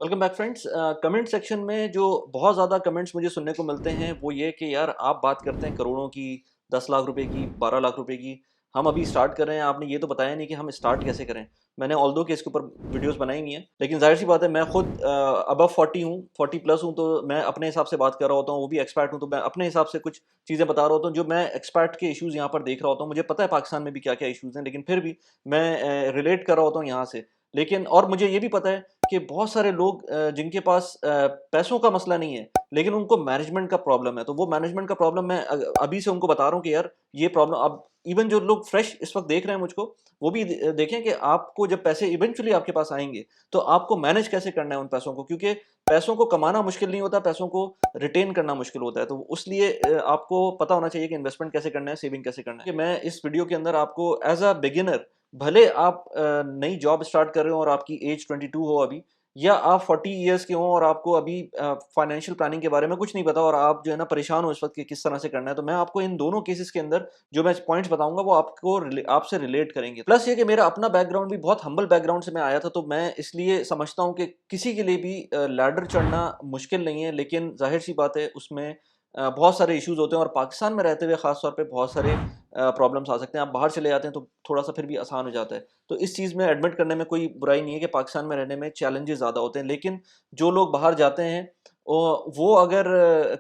Welcome back friends. Comment section में जो बहुत ज़्यादा कमेंट्स मुझे सुनने को मिलते हैं वो ये कि यार आप बात करते हैं करोड़ों की, 10 लाख रुपए की, 12 लाख रुपए की। हम अभी स्टार्ट कर रहे हैं, आपने ये तो बताया नहीं कि हम स्टार्ट कैसे करें। मैंने ऑल्दो के इसके ऊपर वीडियोस बनाई हुई हैं, लेकिन जाहिर सी बात है मैं खुद अबव 40 हूँ, 40 प्लस हूँ, तो मैं अपने हिसाब से बात कर रहा होता हूँ। वो भी एक्सपर्ट हूँ, तो मैं अपने हिसाब से कुछ चीज़ें बता रहा होता हूँ जो मैं एक्सपर्ट के इश्यूज़ यहाँ पर देख रहा होता हूँ। मुझे पता है पाकिस्तान में भी क्या क्या इश्यूज़ हैं, लेकिन फिर भी मैं रिलेट कर रहा होता हूँ यहाँ से। लेकिन और मुझे ये भी पता है कि बहुत सारे लोग जिनके पास पैसों का मसला नहीं है, लेकिन उनको मैनेजमेंट का प्रॉब्लम है। तो वो मैनेजमेंट का प्रॉब्लम मैं अभी से उनको बता रहा हूँ कि यार ये प्रॉब्लम अब इवन जो लोग फ्रेश इस वक़्त देख रहे हैं मुझको, वो भी देखें कि आपको जब पैसे इवेंचुअली आपके पास आएँगे, तो आपको मैनेज कैसे करना है उन पैसों को, क्योंकि पैसों को कमाना मुश्किल नहीं होता, पैसों को रिटेन करना मुश्किल होता है। तो उसलिए आपको पता होना चाहिए कि इन्वेस्टमेंट कैसे करना है, सेविंग कैसे करना है। कि मैं इस वीडियो के अंदर आपको एज़ अ बिगिनर, भले आप नई जॉब स्टार्ट कर रहे हो और आपकी एज 22 हो अभी, या आप 40 इयर्स के हों और आपको अभी फाइनेंशियल प्लानिंग के बारे में कुछ नहीं पता और आप जो है ना परेशान हो इस वक़्त कि किस तरह से करना है, तो मैं आपको इन दोनों केसेस के अंदर जो मैं पॉइंट्स बताऊँगा वो आपसे रिलेट करेंगे। प्लस ये कि मेरा अपना बैकग्राउंड भी बहुत हम्बल बैकग्राउंड से मैं आया था, तो मैं इसलिए समझता हूँ कि किसी के लिए भी लैडर चढ़ना मुश्किल नहीं है, लेकिन ज़ाहिर-सी बात है उसमें बहुत सारे इश्यूज़ होते हैं और पाकिस्तान में रहते हुए ख़ास तौर पे बहुत सारे प्रॉब्लम्स आ सकते हैं। आप बाहर चले जाते हैं तो थोड़ा-सा फिर भी आसान हो जाता है। तो इस चीज़ में एडमिट करने में कोई बुराई नहीं है कि पाकिस्तान में रहने में चैलेंजेस ज़्यादा होते हैं, लेकिन जो लोग बाहर जाते हैं वो अगर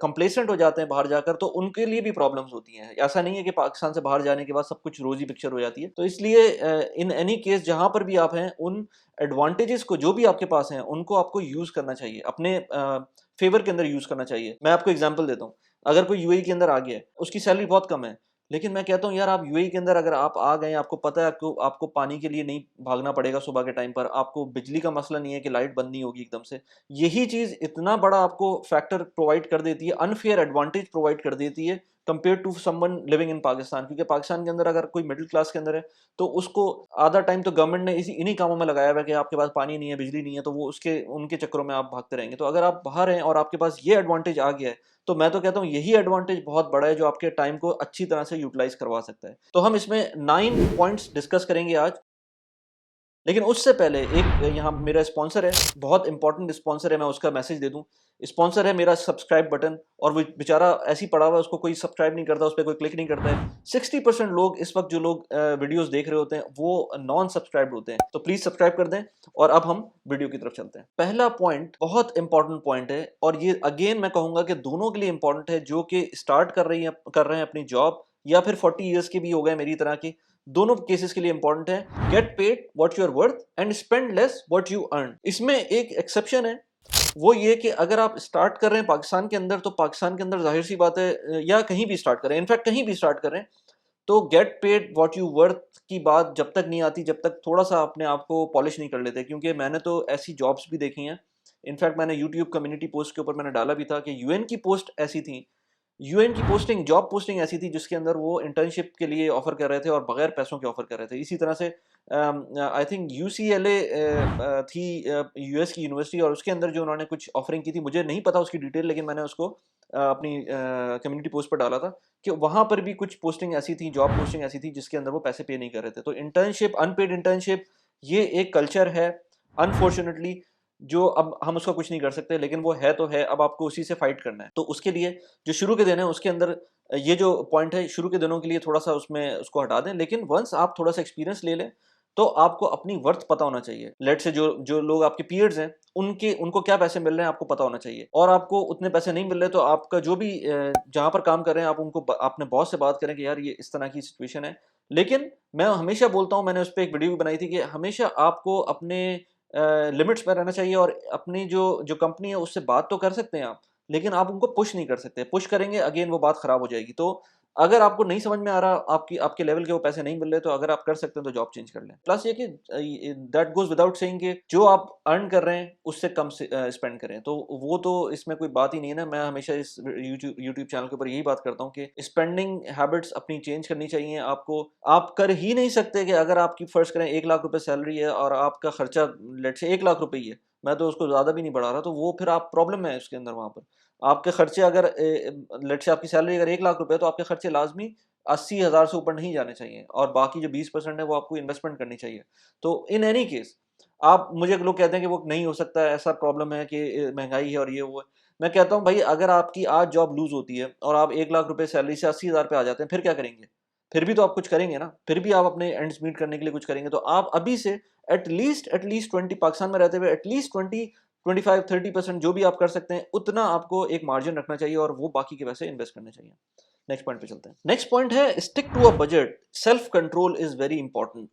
कंप्लेसेंट हो जाते हैं बाहर जाकर, तो उनके लिए भी प्रॉब्लम्स होती हैं। ऐसा नहीं है कि पाकिस्तान से बाहर जाने के बाद सब कुछ रोज़ी पिक्चर हो जाती है। तो इसलिए इन एनी केस जहाँ पर भी आप हैं, उन एडवांटेजेस को जो भी आपके पास हैं, उनको आपको यूज़ करना चाहिए, अपने फ़ेवर के अंदर यूज़ करना चाहिए। मैं आपको एग्ज़ाम्पल देता हूँ, अगर कोई यूएई के अंदर आ गया है, उसकी सैलरी बहुत कम है, लेकिन मैं कहता हूँ यार आप यूएई के अंदर अगर आप आ गए, आपको पता है आपको आपको पानी के लिए नहीं भागना पड़ेगा सुबह के टाइम पर, आपको बिजली का मसला नहीं है कि लाइट बंद नहीं होगी एकदम से। यही चीज़ इतना बड़ा आपको फैक्टर प्रोवाइड कर देती है, अनफेयर एडवांटेज प्रोवाइड कर देती है compare to someone living in Pakistan. क्योंकि पाकिस्तान के अंदर अगर कोई मिडिल क्लास के अंदर है, तो उसको आधा टाइम तो गवर्नमेंट ने इन्हीं कामों में लगाया हुआ है कि आपके पास पानी नहीं है, बिजली नहीं है, तो वो उसके उनके चक्करों में आप भागते रहेंगे। तो अगर आप बाहर हैं और आपके पास ये एडवांटेज आ गया है, तो मैं तो कहता हूँ यही एडवांटेज बहुत बड़ा है जो आपके टाइम को अच्छी तरह से यूटिलाइज़ करवा सकता है। तो हम इसमें 9 पॉइंट्स डिस्कस करेंगे आज। लेकिन उससे पहले एक यहाँ मेरा स्पॉन्सर है, बहुत इंपॉर्टेंट स्पॉन्सर है, मैं उसका मैसेज दे दूँ। स्पॉन्सर है मेरा सब्सक्राइब बटन, और वो बेचारा ऐसे ही पड़ा हुआ है, उसको कोई सब्सक्राइब नहीं करता, उसपे कोई क्लिक नहीं करता है। 60% लोग इस वक़्त जो लोग वीडियोज़ देख रहे होते हैं, वो नॉन सब्सक्राइब्ड होते हैं। तो प्लीज़ सब्सक्राइब कर दें और अब हम वीडियो की तरफ चलते हैं। पहला पॉइंट बहुत इंपॉर्टेंट पॉइंट है और ये अगेन मैं कहूँगा कि दोनों के लिए इंपॉर्टेंट है, जो कि स्टार्ट कर रहे हैं अपनी जॉब, या फिर 40 इयर्स के भी हो गए मेरी तरह के। दोनों केसेस के लिए इंपॉर्टेंट है। Get paid what you are worth and spend less what you earn. इसमें एक एक्सेप्शन है, वो ये कि अगर आप स्टार्ट कर रहे हैं पाकिस्तान के अंदर, तो पाकिस्तान के अंदर जाहिर सी बात है या कहीं भी स्टार्ट करें, इनफैक्ट कहीं भी स्टार्ट करें, तो gate paid what you worth की बात जब तक नहीं आती, जब तक थोड़ा सा अपने आप को पॉलिश नहीं कर लेते। क्योंकि मैंने तो ऐसी जॉब्स भी देखी हैं, इनफैक्ट मैंने यूट्यूब कम्युनिटी पोस्ट के ऊपर मैंने डाला भी था कि यूएन की पोस्ट ऐसी थी, यूएन की पोस्टिंग, जॉब पोस्टिंग ऐसी थी जिसके अंदर वो इंटर्नशिप के लिए ऑफर कर रहे थे और बगैर पैसों के ऑफर कर रहे थे। इसी तरह से आई थिंक यूसीएलए थी, यूएस की यूनिवर्सिटी, और उसके अंदर जो उन्होंने कुछ ऑफरिंग की थी, मुझे नहीं पता उसकी डिटेल, लेकिन मैंने उसको अपनी कम्युनिटी पोस्ट पर डाला था कि वहाँ पर भी कुछ पोस्टिंग ऐसी थी, जॉब पोस्टिंग ऐसी थी जिसके अंदर वो पैसे पे नहीं कर रहे थे। तो इंटर्नशिप, अनपेड इंटर्नशिप, ये एक कल्चर है अनफॉर्चुनेटली, जो अब हम उसका कुछ नहीं कर सकते, लेकिन वो है तो है, अब आपको उसी से फाइट करना है। तो उसके लिए जो शुरू के दिन है उसके अंदर ये जो पॉइंट है, शुरू के दिनों के लिए थोड़ा-सा उसमें उसको हटा दें, लेकिन वन्स आप थोड़ा-सा एक्सपीरियंस ले लें, तो आपको अपनी वर्थ पता होना चाहिए। लेट्स से जो जो लोग आपके पीयर्स हैं, उनको क्या पैसे मिल रहे हैं आपको पता होना चाहिए, और आपको उतने पैसे नहीं मिल रहे, तो आपका जो भी जहाँ पर काम कर रहे हैं, आप उनको अपने बॉस से बात करें कि यार ये इस तरह की सिचुएशन है। लेकिन मैं हमेशा बोलता हूँ, मैंने उसपे एक वीडियो भी बनाई थी कि हमेशा आपको अपने लिमिट्स में रहना चाहिए, और अपनी जो जो कंपनी है उससे बात तो कर सकते हैं आप, लेकिन आप उनको पुश नहीं कर सकते। पुश करेंगे अगेन वो बात खराब हो जाएगी। तो अगर आपको नहीं समझ में आ रहा, आपकी आपके लेवल के वो पैसे नहीं मिल रहे, तो अगर आप कर सकते हैं तो जॉब चेंज कर लें। प्लस ये कि दैट गोज़ विदाउट सेइंग कि जो आप अर्न कर रहे हैं उससे कम से स्पेंड करें। तो वो तो इसमें कोई बात ही नहीं है ना। मैं हमेशा इस यूट्यूब चैनल के ऊपर यही बात करता हूँ कि स्पेंडिंग हैबिट्स अपनी चेंज करनी चाहिए आपको। आप कर ही नहीं सकते कि अगर आपकी फ़र्ज़ करें 1 लाख रुपए सैलरी है और आपका खर्चा लेट्स से 1 लाख रुपए ही है, मैं तो उसको ज़्यादा भी नहीं बढ़ा रहा, तो वो फिर आप प्रॉब्लम में है उसके अंदर वहाँ पर। आपके खर्चे अगर लेट्स से आपकी सैलरी अगर 1 लाख रुपए है, तो आपके खर्चे लाज़मी 80,000 से ऊपर नहीं जाने चाहिए, और बाकी जो 20% है वो आपको इन्वेस्टमेंट करनी चाहिए। तो इन एनी केस आप मुझे लोग कहते हैं कि वो नहीं हो सकता है, ऐसा प्रॉब्लम है कि महँगाई है और ये वो है। मैं कहता हूँ भाई अगर आपकी आज जॉब लूज़ होती है और आप 1 लाख रुपए सैलरी से 80,000 पे आ जाते हैं, फिर क्या करेंगे? फिर भी तो आप कुछ करेंगे ना, फिर भी आप अपने एंड्स मीट करने के लिए कुछ करेंगे। तो आप अभी से एट लीस्ट 20 पाकिस्तान में रहते हुए एट लीस्ट 20, 25-30% जो भी आप कर सकते हैं, उतना आपको एक मार्जिन रखना चाहिए और वो बाकी के पैसे इन्वेस्ट करने चाहिए। नेक्स्ट पॉइंट पे चलते हैं। नेक्स्ट पॉइंट है stick to a budget. Self control is very important.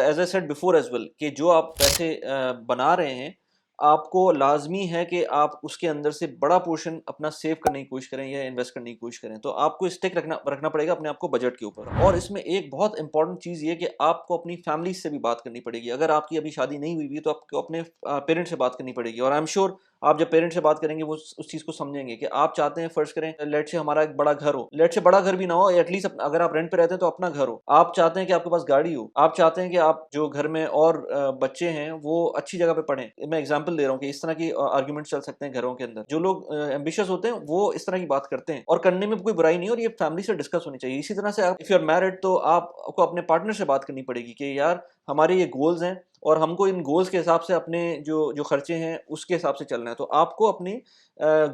As I said before as well कि जो आप पैसे बना रहे हैं, आपको लाजमी है कि आप उसके अंदर से बड़ा पोर्शन अपना सेव करने की कोशिश करें या इन्वेस्ट करने की कोशिश करें। तो आपको स्टिक रखना रखना पड़ेगा अपने आप को बजट के ऊपर। और इसमें एक बहुत इंपॉर्टेंट चीज़ ये कि आपको अपनी फैमिली से भी बात करनी पड़ेगी। अगर आपकी अभी शादी नहीं हुई है तो आपको अपने पेरेंट्स से बात करनी पड़ेगी। और आई एम श्योर आप जब पेरेंट्स से बात करेंगे वो उस चीज़ को समझेंगे कि आप चाहते हैं, फर्स्ट करें लेट से हमारा एक बड़ा घर हो, लेट से बड़ा घर भी ना हो, एटलीस्ट अगर आप रेंट पे रहते हैं तो अपना घर हो। आप चाहते हैं कि आपके पास गाड़ी हो, आप चाहते हैं कि आप जो घर में और बच्चे हैं वो अच्छी जगह पे पढ़ें। मैं एग्जांपल दे रहा हूँ कि इस तरह की आर्ग्यूमेंट चल सकते हैं घरों के अंदर। जो लोग एम्बिशियस होते हैं वो इस तरह की बात करते हैं और करने में कोई बुराई नहीं है और ये फैमिली से डिस्कस होनी चाहिए। इसी तरह से आप इफ यू आर मैरिड तो आपको अपने पार्टनर से बात करनी पड़ेगी कि यार हमारे ये गोल्स हैं और हमको इन गोल्स के हिसाब से अपने जो जो खर्चे हैं उसके हिसाब से चलना है। तो आपको अपनी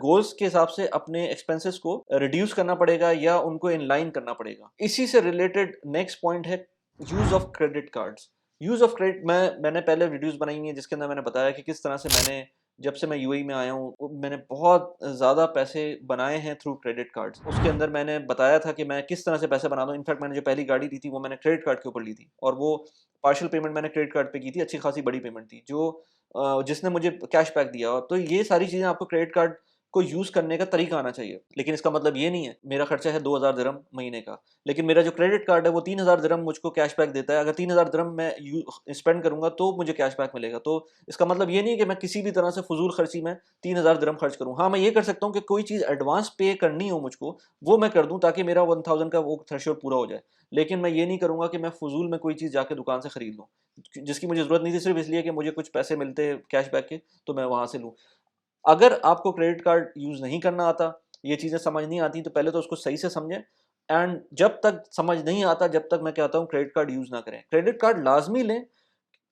गोल्स के हिसाब से अपने एक्सपेंसेस को रिड्यूस करना पड़ेगा या उनको इन लाइन करना पड़ेगा। इसी से रिलेटेड नेक्स्ट पॉइंट है use of credit cards. Use of credit मैंने पहले वीडियोस बनाई हैं जिसके अंदर मैंने बताया कि किस तरह से मैंने जब से मैं यूएई में आया हूँ मैंने बहुत ज़्यादा पैसे बनाए हैं थ्रू क्रेडिट कार्ड्स। उसके अंदर मैंने बताया था कि मैं किस तरह से पैसे बनाता हूँ। इनफैक्ट मैंने जो पहली गाड़ी ली थी वो मैंने क्रेडिट कार्ड के ऊपर ली थी और वो पार्शियल पेमेंट मैंने क्रेडिट कार्ड पे की थी। अच्छी खासी बड़ी पेमेंट थी जो जिसने मुझे कैश बैक दिया। तो ये सारी चीज़ें आपको क्रेडिट कार्ड को यूज़ करने का तरीका आना चाहिए। लेकिन इसका मतलब ये नहीं है मेरा खर्चा है 2000 दिरहम महीने का, लेकिन मेरा जो क्रेडिट कार्ड है वो 3000 दिरहम मुझको कैशबैक देता है। अगर 3000 दिरहम मैं स्पेंड करूंगा तो मुझे कैशबैक मिलेगा। तो इसका मतलब ये नहीं है कि मैं किसी भी तरह से फजूल खर्ची में 3000 दिरहम खर्च करूँ। हाँ, मैं ये कर सकता हूँ कि कोई चीज़ एडवांस पे करनी हो मुझको वो मैं कर दूँ ताकि मेरा 1000 का वो थ्रेशोल्ड पूरा हो जाए। लेकिन मैं ये नहीं करूँगा कि मैं फजूल में कोई चीज़ जाके दुकान से खरीद लूँ जिसकी मुझे ज़रूरत नहीं थी, सिर्फ इसलिए कि मुझे कुछ पैसे मिलते कैशबैक के तो मैं वहाँ से लूँ। अगर आपको क्रेडिट कार्ड यूज़ नहीं करना आता, ये चीज़ें समझ नहीं आती तो पहले तो उसको सही से समझें। एंड जब तक समझ नहीं आता जब तक मैं कहता हूँ क्रेडिट कार्ड यूज़ ना करें। क्रेडिट कार्ड लाज़मी लें,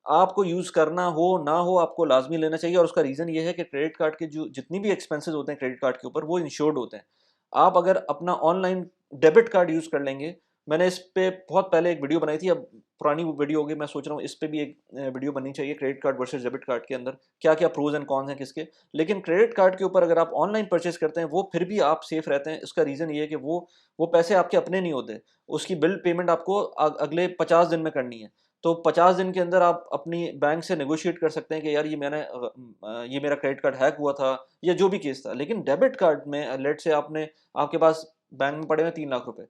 आपको यूज़ करना हो ना हो आपको लाज़मी लेना चाहिए और उसका रीज़न ये है कि क्रेडिट कार्ड के जो जितनी भी एक्सपेंसेस होते हैं क्रेडिट कार्ड के ऊपर वो इंश्योर्ड होते हैं। आप अगर अपना ऑनलाइन डेबिट कार्ड यूज़ कर लेंगे, मैंने इस पे बहुत पहले एक वीडियो बनाई थी, अब पुरानी वीडियो हो गई, मैं सोच रहा हूँ इस पे भी एक वीडियो बननी चाहिए credit card versus debit card के अंदर क्या-क्या प्रोज़ एंड कॉन्स हैं किसके। लेकिन क्रेडिट कार्ड के ऊपर अगर आप ऑनलाइन परचेज़ करते हैं वो फिर भी आप सेफ रहते हैं। इसका रीज़न ये है कि वो पैसे आपके अपने नहीं होते। उसकी बिल पेमेंट आपको अगले 50 दिन में करनी है। तो 50 दिन के अंदर आप अपनी बैंक से नेगोशिएट कर सकते हैं कि यार ये मेरा क्रेडिट कार्ड हैक हुआ था या जो भी केस था। लेकिन डेबिट कार्ड में लेट्स से आपके पास बैंक में पड़े हुए 3 लाख रुपए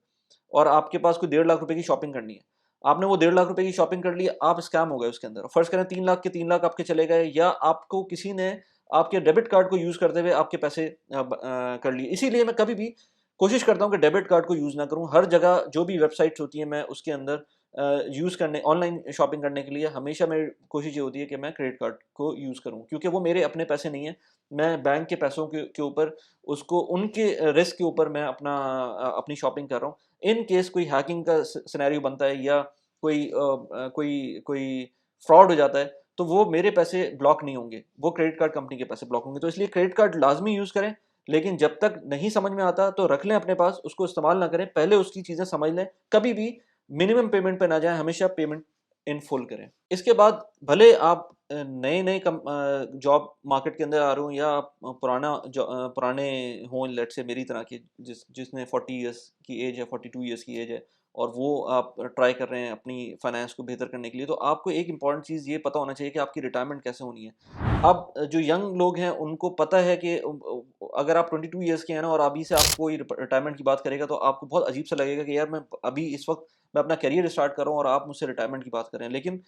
और आपके पास कोई 1.5 लाख रुपए की शॉपिंग करनी है। आपने वो 1.5 लाख रुपए की शॉपिंग कर ली, आप स्कैम हो गए उसके अंदर। फर्ज़ करें 3 लाख के 3 लाख आपके चले गए या आपको किसी ने आपके डेबिट कार्ड को यूज़ करते हुए आपके पैसे कर लिए। इसीलिए मैं कभी भी कोशिश करता हूँ कि डेबिट कार्ड को यूज़ ना करूँ। हर जगह जो भी वेबसाइट्स होती हैं मैं उसके अंदर यूज़ करने ऑनलाइन शॉपिंग करने के लिए हमेशा मेरी कोशिश ये होती है कि मैं क्रेडिट कार्ड को यूज़ करूँ क्योंकि वो मेरे अपने पैसे नहीं हैं। मैं बैंक के पैसों के ऊपर उसको उनके रिस्क के ऊपर मैं अपनी शॉपिंग कर रहा हूँ। इन केस कोई हैकिंग का सिनेरियो बनता है या कोई फ्रॉड हो जाता है तो वो मेरे पैसे ब्लॉक नहीं होंगे, वो क्रेडिट कार्ड कंपनी के पैसे ब्लॉक होंगे। तो इसलिए क्रेडिट कार्ड लाज़मी यूज़ करें, लेकिन जब तक नहीं समझ में आता तो रख लें अपने पास, उसको इस्तेमाल ना करें। पहले उसकी चीज़ें समझ लें, कभी भी मिनिमम पेमेंट पे ना जाएँ, हमेशा पेमेंट इन फुल करें। इसके बाद भले आप नए-नए जॉब मार्केट के अंदर आ रहे हों या आप पुराने हों लेट्स से मेरी तरह के जिसने 40 इयर्स की एज है, 42 इयर्स की एज है और वो आप ट्राई कर रहे हैं अपनी फाइनेंस को बेहतर करने के लिए, तो आपको एक इम्पॉर्टेंट चीज़ ये पता होना चाहिए कि आपकी रिटायरमेंट कैसे होनी है। अब जो यंग लोग हैं उनको पता है कि अगर आप 22 इयर्स के हैं ना और अभी से आप कोई रिटायरमेंट की बात करेगा तो आपको बहुत अजीब सा लगेगा कि यार मैं अभी इस वक्त मैं अपना करियर स्टार्ट कर रहा हूँ और आप मुझसे रिटायरमेंट की बात कर रहे हैं। लेकिन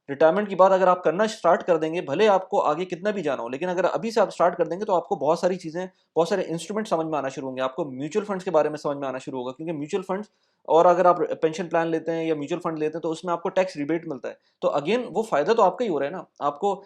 रिटायरमेंट की बात अगर आप करना स्टार्ट कर देंगे, भले आपको आगे कितना भी जाना हो, लेकिन अगर अभी से आप स्टार्ट कर देंगे तो आपको बहुत सारी चीज़ें, बहुत सारे इंस्ट्रूमेंट समझ में आना शुरू होंगे। आपको म्यूचुअल फंड्स के बारे में समझ में आना शुरू होगा क्योंकि म्यूचुअल फंड्स और अगर आप पेंशन प्लान लेते हैं या म्यूचुअल फंड लेते हैं तो उसमें आपको टैक्स रिबेट मिलता है। तो अगेन वो फ़ायदा तो आपका ही हो रहा है ना। आपको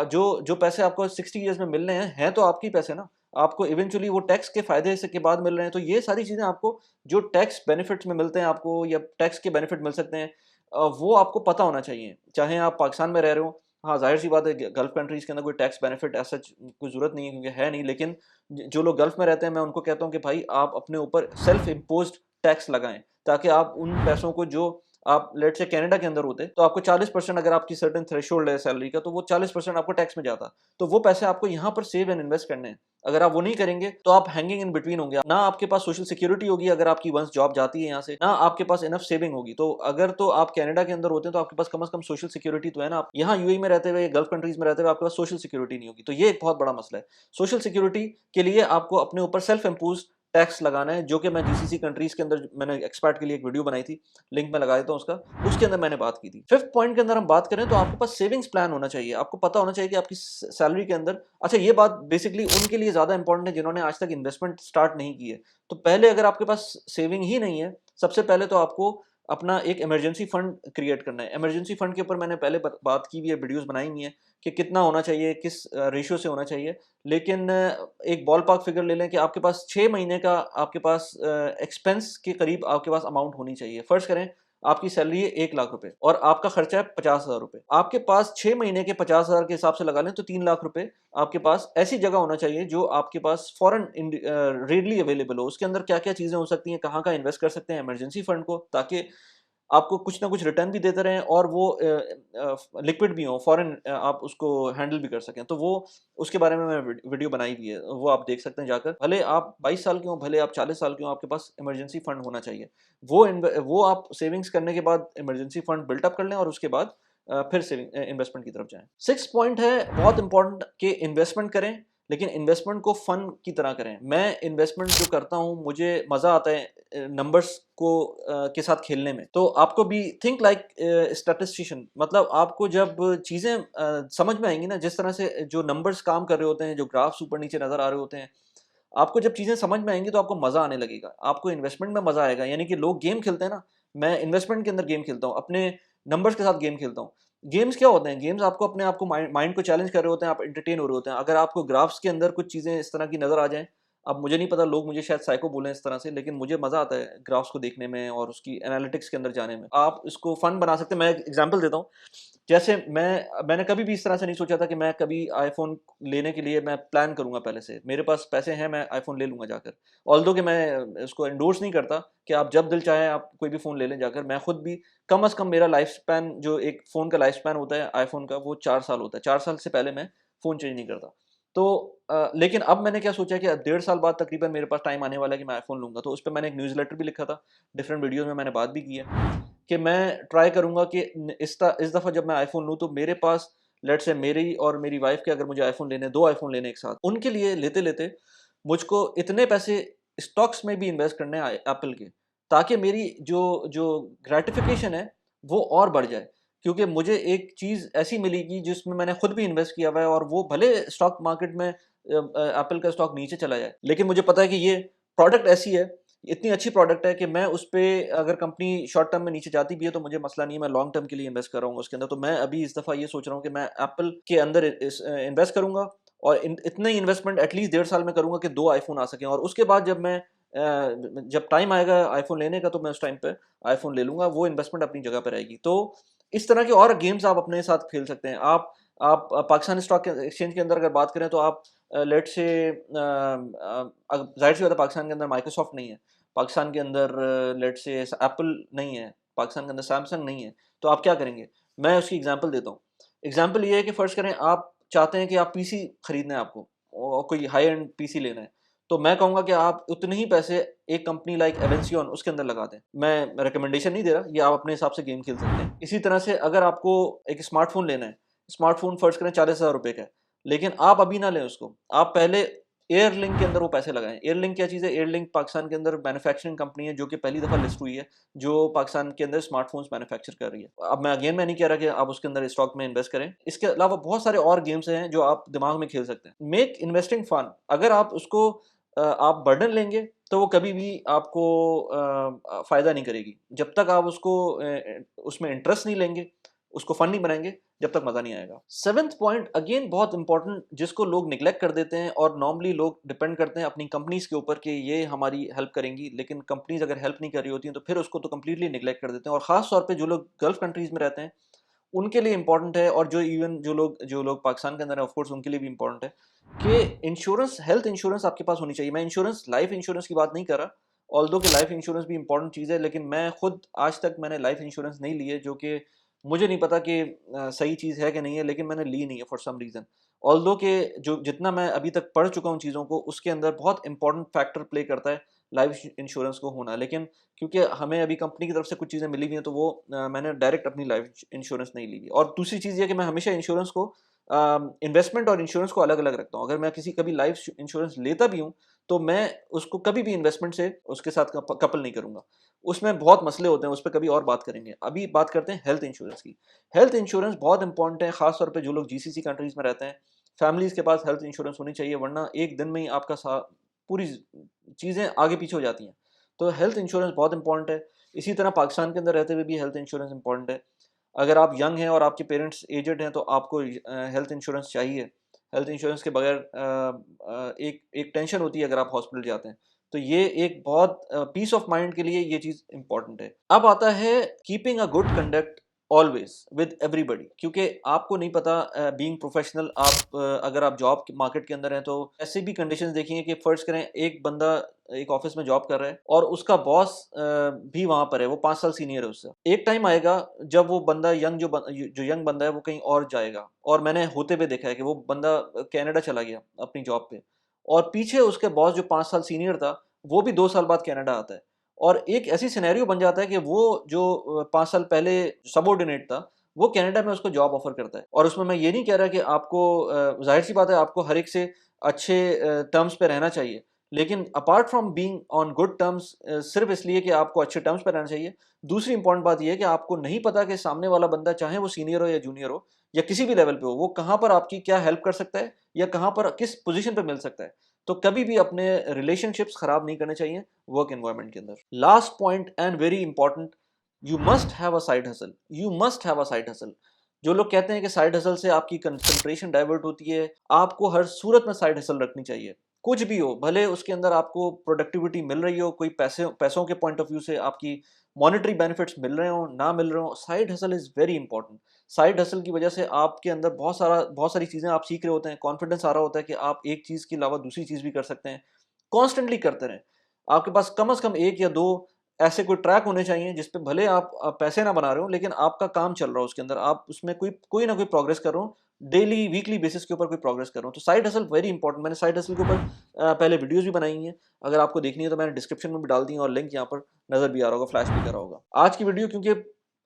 जो जो पैसे आपको 60 इयर्स में मिल रहे हैं तो आपके ही पैसे ना। आपको इवेंचुअली वो टैक्स के फ़ायदे से के बाद मिल रहे हैं। तो ये सारी चीज़ें आपको जो टैक्स बेनिफिट्स में मिलते हैं आपको या टैक्स के बेनिफिट मिल सकते हैं वो आपको पता होना चाहिए। चाहे आप पाकिस्तान में रह रहे हो हाँ, ज़ाहिर-सी बात है गल्फ़ कंट्रीज़ के अंदर कोई टैक्स बेनिफिट ऐसा कोई ज़रूरत नहीं है क्योंकि है नहीं, लेकिन जो लोग गल्फ़ में रहते हैं मैं उनको कहता हूँ कि भाई आप अपने ऊपर सेल्फ इम्पोज़्ड टैक्स लगाएँ, ताकि आप उन पैसों को जो आप लेट्स से कनाडा के अंदर होते, तो आपको 40% अगर आपकी सर्टेन थ्रेशोल्ड है सैलरी का, तो वो 40% आपको टैक्स में जाता। तो वो पैसे आपको यहाँ पर सेव एंड इन्वेस्ट करने हैं। अगर आप वो नहीं करेंगे, तो आप हैंगिंग इन बिटवीन होंगे। ना आपके पास सोशल सिक्योरिटी होगी अगर आपकी वन्स जॉब जाती है यहाँ से, ना आपके पास इनफ सेविंग होगी। तो अगर तो आप कनाडा के अंदर होते हैं, तो आपके पास कम से कम सोशल सिक्योरिटी तो है ना। आप यहाँ यूएई में रहते हुए, गल्फ कंट्रीज़ में रहते हुए आपके पास सोशल सिक्योरिटी नहीं होगी। तो ये एक बहुत बड़ा मसला है। सोशल सिक्योरिटी के लिए आपको अपने ऊपर सेल्फ इम्पोज़्ड टैक्स लगाना है, जो कि मैं जीसीसी कंट्रीज़ के अंदर मैंने एक्सपर्ट के लिए एक वीडियो बनाई थी, लिंक मैं लगा देता हूँ उसका, उसके अंदर मैंने बात की थी। 5th पॉइंट के अंदर हम बात करें तो आपके पास सेविंग्स प्लान होना चाहिए। आपको पता होना चाहिए कि आपकी सैलरी के अंदर अच्छा ये बात बेसिकली उनके लिए ज़्यादा इंपॉर्टेंट है जिन्होंने आज तक इन्वेस्टमेंट स्टार्ट नहीं की है। तो पहले अगर आपके पास सेविंग ही नहीं है, सबसे पहले तो आपको अपना एक इमरजेंसी फंड क्रिएट करना है। इमरजेंसी फंड के ऊपर मैंने पहले बात की हुई है, वीडियोज़ बनाई हुई हैं कि कितना होना चाहिए, किस रेशियो से होना चाहिए। लेकिन एक बॉल पार्क फिगर ले लें कि आपके पास 6 महीने का आपके पास एक्सपेंस के करीब आपके पास अमाउंट होनी चाहिए। फ़र्ज़ करें आपकी सैलरी है 1 लाख रुपए और आपका खर्चा है 50,000 रुपए। आपके पास 6 महीने के 50,000 के हिसाब से लगा लें तो 3 लाख रुपए आपके पास ऐसी जगह होना चाहिए जो आपके पास फ़ौरन रेडीली अवेलेबल हो। उसके अंदर क्या-क्या चीज़ें हो सकती हैं, कहाँ-कहाँ इन्वेस्ट कर सकते हैं इमरजेंसी फंड को, ताकि आपको कुछ ना कुछ रिटर्न भी देते रहें और वो लिक्विड भी हो, फ़ौरन आप उसको हैंडल भी कर सकें। तो वो उसके बारे में मैं वीडियो बनाई हुई है, वो आप देख सकते हैं जाकर। भले आप 22 साल के हों, भले आप 40 साल के हों, आपके पास इमरजेंसी फंड होना चाहिए। वो आप सेविंग्स करने के बाद इमरजेंसी फंड बिल्ट अप कर लें और उसके बाद फिर इन्वेस्टमेंट की तरफ जाएँ। 6th पॉइंट है बहुत इम्पोर्टेंट कि इन्वेस्टमेंट करें, लेकिन इन्वेस्टमेंट को फन की तरह करें। मैं इन्वेस्टमेंट जो करता हूँ, मुझे मज़ा आता है नंबर्स को के साथ खेलने में। तो आपको भी थिंक लाइक स्टैटिस्टिशियन, मतलब आपको जब चीज़ें समझ में आएँगी ना, जिस तरह से जो नंबर्स काम कर रहे होते हैं, जो ग्राफ्स ऊपर-नीचे नज़र आ रहे होते हैं, आपको जब चीज़ें समझ में आएँगी तो आपको मज़ा आने लगेगा। आपको इन्वेस्टमेंट में मज़ा आएगा। यानी कि लोग गेम खेलते हैं ना, मैं इन्वेस्टमेंट के अंदर गेम खेलता हूँ, अपने नंबर्स के साथ गेम खेलता हूँ। गेम्स क्या होते हैं? गेम्स आपको अपने आप को माइंड को चैलेंज कर रहे होते हैं, आप एंटरटेन हो रहे होते हैं। अगर आपको ग्राफ्स के अंदर कुछ चीज़ें इस तरह की नज़र आ जाएँ, अब मुझे नहीं पता, लोग मुझे शायद साइको बोलें इस तरह से, लेकिन मुझे मज़ा आता है ग्राफ्स को देखने में और उसकी एनालिटिक्स के अंदर जाने में। आप इसको फन बना सकते हैं। मैं एक एग्ज़ाम्पल देता हूँ। जैसे मैंने कभी भी इस तरह से नहीं सोचा था कि मैं कभी आईफ़ोन लेने के लिए मैं प्लान करूँगा पहले से। मेरे पास पैसे हैं, मैं आईफ़ोन ले लूँगा जाकर। ऑल्दो कि मैं इसको एंडोर्स नहीं करता कि आप जब दिल चाहे आप कोई भी फ़ोन ले लें जाकर। मैं खुद भी कम से कम मेरा लाइफ़ स्पैन, जो एक फ़ोन का लाइफ़ स्पैन होता है आईफ़ोन का, वो 4 साल होता है। 4 साल से पहले मैं फ़ोन चेंज नहीं करता। तो लेकिन अब मैंने क्या सोचा कि अब 1.5 साल बाद तकरीबन मेरे पास टाइम आने वाला है कि मैं आईफ़ोन लूँगा। तो उसपे मैंने एक न्यूज़लेटर भी लिखा था, डिफरेंट वीडियोज़ में मैंने बात भी की है कि मैं ट्राई करूँगा कि इस दफ़ा जब मैं आईफ़ोन लूँ तो मेरे पास लेट्स से मेरी और मेरी वाइफ़ के, अगर मुझे आईफ़ोन लेने हैं, 2 आईफ़ोन लेने हैं एक साथ, उनके लिए लेते-लेते मुझको इतने पैसे स्टॉक्स में भी इन्वेस्ट करने हैं एप्पल के, ताकि मेरी जो जो ग्रैटिफ़िकेशन है वो और बढ़ जाए। क्योंकि मुझे एक चीज़ ऐसी मिलेगी जिसमें मैंने खुद भी इन्वेस्ट किया हुआ है और वो भले स्टॉक मार्केट में एप्पल का स्टॉक नीचे चला जाए, लेकिन मुझे पता है कि ये प्रोडक्ट ऐसी है, इतनी अच्छी प्रोडक्ट है कि मैं उसपे, अगर कंपनी शॉर्ट टर्म में नीचे जाती भी है तो मुझे मसला नहीं है, मैं लॉन्ग टर्म के लिए इन्वेस्ट कर रहा हूँ उसके अंदर। तो मैं अभी इस दफ़ा ये सोच रहा हूँ कि मैं एप्पल के अंदर इन्वेस्ट करूँगा और इतने ही इन्वेस्टमेंट एटलीस्ट 1.5 साल में करूँगा कि 2 आईफ़ोन आ सकें, और उसके बाद जब टाइम आएगा आईफ़ोन लेने का तो मैं उस टाइम पे आईफ़ोन ले लूँगा, वो इन्वेस्टमेंट अपनी जगह पे रहेगी। तो इस तरह के और गेम्स आप अपने साथ खेल सकते हैं। आप पाकिस्तान स्टॉक एक्सचेंज के अंदर अगर बात करें तो आप लेट्स से ज़ाहिर-सी बात है पाकिस्तान के अंदर माइक्रोसॉफ्ट नहीं है। पाकिस्तान के अंदर लेट्स से एप्पल नहीं है, पाकिस्तान के अंदर सैमसंग नहीं है, तो आप क्या करेंगे? मैं उसकी एग्ज़ाम्पल देता हूँ। एग्ज़ाम्पल ये है कि फ़र्ज़ करें आप चाहते हैं कि आप पीसी खरीदना है आपको और कोई हाई एंड पीसी लेना है, तो मैं कहूँगा कि आप उतने ही पैसे एक कंपनी लाइक एवेंसियन उसके अंदर लगा दें। मैं रिकमेंडेशन नहीं दे रहा, ये आप अपने हिसाब से गेम खेल सकते हैं। इसी तरह से अगर आपको एक स्मार्टफ़ोन लेना है, स्मार्टफ़ोन फ़र्ज़ करें 40,000 रुपए का है, लेकिन आप अभी ना लें उसको, आप पहले एयरलिंक के अंदर वो पैसे लगाएँ। एयरलिंक क्या चीज़ है? एयरलिंक पाकिस्तान के अंदर मैन्युफैक्चरिंग कंपनी है जो कि पहली दफ़ा लिस्ट हुई है, जो पाकिस्तान के अंदर स्मार्टफ़ोन्स मैन्युफैक्चर कर रही है। अब मैं नहीं कह रहा कि आप उसके अंदर स्टॉक में इन्वेस्ट करें। इसके अलावा बहुत सारे और गेम्स हैं जो आप दिमाग में खेल सकते हैं। Make investing fun. अगर आप उसको आप बर्डन लेंगे तो वो कभी भी आपको फ़ायदा नहीं करेगी। जब तक आप उसको उसमें इंटरेस्ट नहीं लेंगे, उसको फन नहीं बनाएँगे, जब तक मज़ा नहीं आएगा। 7th पॉइंट अगेन बहुत इम्पोर्टेंट, जिसको लोग नेग्लेक्ट कर देते हैं और नॉर्मली लोग डिपेंड करते हैं अपनी कंपनीज़ के ऊपर कि ये हमारी हेल्प करेंगी, लेकिन कंपनीज़ अगर हेल्प नहीं कर रही होती हैं तो फिर उसको तो कंप्लीटली नेग्लेक्ट कर देते हैं, और ख़ास तौर पे जो लोग गल्फ़ कंट्रीज़ में रहते हैं, उनके लिए इंपॉर्टेंट है, और जो इवन जो लोग पाकिस्तान के अंदर है ऑफ कोर्स उनके लिए भी इंपॉर्टेंट है कि इंश्योरेंस, हेल्थ इंश्योरेंस आपके पास होनी चाहिए। मैं इंश्योरेंस, लाइफ इंश्योरेंस की बात नहीं कर रहा, ऑल्दो कि लाइफ इंश्योरेंस भी इंपॉर्टेंट चीज़ है, लेकिन मैं खुद आज तक मैंने लाइफ इंश्योरेंस नहीं ली है, जो कि मुझे नहीं पता कि सही चीज़ है कि नहीं है, लेकिन मैंने ली नहीं है फॉर सम रीज़न। ऑल्दो कि जो जितना मैं अभी तक पढ़ चुका हूँ चीज़ों को, उसके अंदर बहुत इंपॉर्टेंट फैक्टर प्ले करता है लाइफ इंश्योरेंस को होना। लेकिन क्योंकि हमें अभी कंपनी की तरफ से कुछ चीज़ें मिली हुई हैं, तो वो मैंने डायरेक्ट अपनी लाइफ इंश्योरेंस नहीं ली हुई। और दूसरी चीज़ ये है कि मैं हमेशा इंश्योरेंस को, इन्वेस्टमेंट और इंश्योरेंस को अलग अलग रखता हूँ। अगर मैं किसी कभी लाइफ इंश्योरेंस लेता भी हूँ, तो मैं उसको कभी भी इन्वेस्टमेंट से उसके साथ कपल नहीं करूँगा। उसमें बहुत मसले होते हैं, उस पर कभी और बात करेंगे। अभी बात करते हैं हेल्थ इंश्योरेंस की। हेल्थ इंश्योरेंस बहुत इंपॉर्टेंट है, खासतौर पे जो लोग जीसीसी कंट्रीज में रहते हैं। फैमिलीज के पास हेल्थ इंश्योरेंस होनी चाहिए, वरना एक दिन में ही आपका पूरी चीज़ें आगे पीछे हो जाती हैं। तो हेल्थ इंश्योरेंस बहुत इंपॉर्टेंट है। इसी तरह पाकिस्तान के अंदर रहते हुए भी हेल्थ इंश्योरेंस इंपॉर्टेंट है। अगर आप यंग हैं और आपके पेरेंट्स एजड हैं, तो आपको हेल्थ इंश्योरेंस चाहिए। हेल्थ इंश्योरेंस के बगैर एक एक टेंशन होती है अगर आप हॉस्पिटल जाते हैं। तो ये एक बहुत पीस ऑफ माइंड के लिए ये चीज़ इंपॉर्टेंट है। अब आता है keeping a good conduct always with everybody, क्योंकि आपको नहीं पता, बीइंग प्रोफेशनल, आप अगर आप जॉब मार्केट के अंदर हैं, तो ऐसे भी कंडीशंस देखेंगे कि फर्ज करें एक बंदा एक ऑफिस में जॉब कर रहा है और उसका बॉस भी वहां पर है, वो 5 साल सीनियर है उससे। एक टाइम आएगा जब वो बंदा जो यंग बंदा है वो कहीं और जाएगा, और मैंने होते हुए देखा है कि वो बंदा कनाडा चला गया अपनी जॉब पे, और पीछे उसके बॉस जो 5 साल सीनियर था, वो भी 2 साल बाद कनाडा आता है। और एक ऐसी सिनेरियो बन जाता है कि वो जो 5 साल पहले सबॉर्डिनेट था, वो कनाडा में उसको जॉब ऑफर करता है। और उसमें मैं ये नहीं कह रहा कि आपको, जाहिर सी बात है, आपको हर एक से अच्छे टर्म्स पे रहना चाहिए, लेकिन apart from being on good terms, सिर्फ इसलिए कि आपको अच्छे टर्म्स पे रहना चाहिए, दूसरी इंपॉर्टेंट बात यह है कि आपको नहीं पता कि सामने वाला बंदा, चाहे वो सीनियर हो या जूनियर हो या किसी भी लेवल पे हो, वो कहाँ पर आपकी क्या हेल्प कर सकता है या कहाँ पर किस पोजीशन पे मिल सकता है। तो कभी भी अपने रिलेशनशिप्स खराब नहीं करने चाहिए वर्क एनवायरनमेंट के अंदर। Last point and very important, you must have a side hustle. You must have a side hustle. जो लोग कहते हैं कि साइड हसल से आपकी कंसंट्रेशन डाइवर्ट होती है, आपको हर सूरत में साइड हसल रखनी चाहिए। कुछ भी हो, भले उसके अंदर आपको प्रोडक्टिविटी मिल रही हो, कोई पैसों के पॉइंट ऑफ व्यू से आपकी मॉनेटरी बेनिफिट्स मिल रहे हो ना मिल रहे हो, side hustle is very important. Side hustle की वजह से आपके अंदर बहुत सारी चीज़ें आप सीख रहे होते हैं, कॉन्फिडेंस आ रहा होता है कि आप एक चीज़ के अलावा दूसरी चीज़ भी कर सकते हैं। कॉन्स्टेंटली करते रहें। आपके पास कम से कम 1 या 2 ऐसे कोई ट्रैक होने चाहिए जिस पे भले आप पैसे ना बना रहे हो, लेकिन आपका काम चल रहा हो, उसके अंदर आप उसमें कोई ना कोई प्रोग्रेस कर रहे हो, डेली वीकली बेसिस के ऊपर कोई प्रोग्रेस कर रहा हूँ। तो साइड हसल वेरी इंपॉर्टेंट। मैंने साइड हसल के ऊपर पहले वीडियोस भी बनाई हैं, अगर आपको देखनी है तो मैंने डिस्क्रिप्शन में भी डाल दी है, और लिंक यहाँ पर नज़र भी आ रहा होगा, फ्लैश भी कर रहा होगा। आज की वीडियो क्योंकि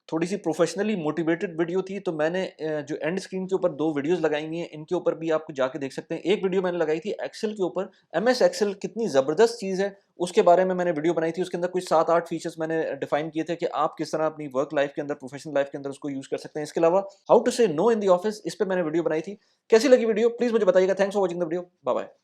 थोड़ी सी प्रोफेशनली मोटिवेटेड वीडियो थी, तो मैंने जो एंड स्क्रीन के ऊपर 2 वीडियोस लगाई हुई हैं, इनके ऊपर भी आप जाके देख सकते हैं। एक वीडियो मैंने लगाई थी एक्सेल के ऊपर, एमएस एक्सेल कितनी ज़बरदस्त चीज़ है, उसके बारे में मैंने वीडियो बनाई थी। उसके अंदर कुछ 7-8 फीचर्स मैंने डिफाइन किए थे कि आप किस तरह अपनी वर्क लाइफ के अंदर, प्रोफेशनल लाइफ के अंदर उसको यूज़ कर सकते हैं। इसके अलावा हाउ टू से नो इन द ऑफिस, इस पे मैंने वीडियो बनाई थी। कैसी लगी वीडियो प्लीज़ मुझे बताइएगा। Thanks for watching the video. Bye bye.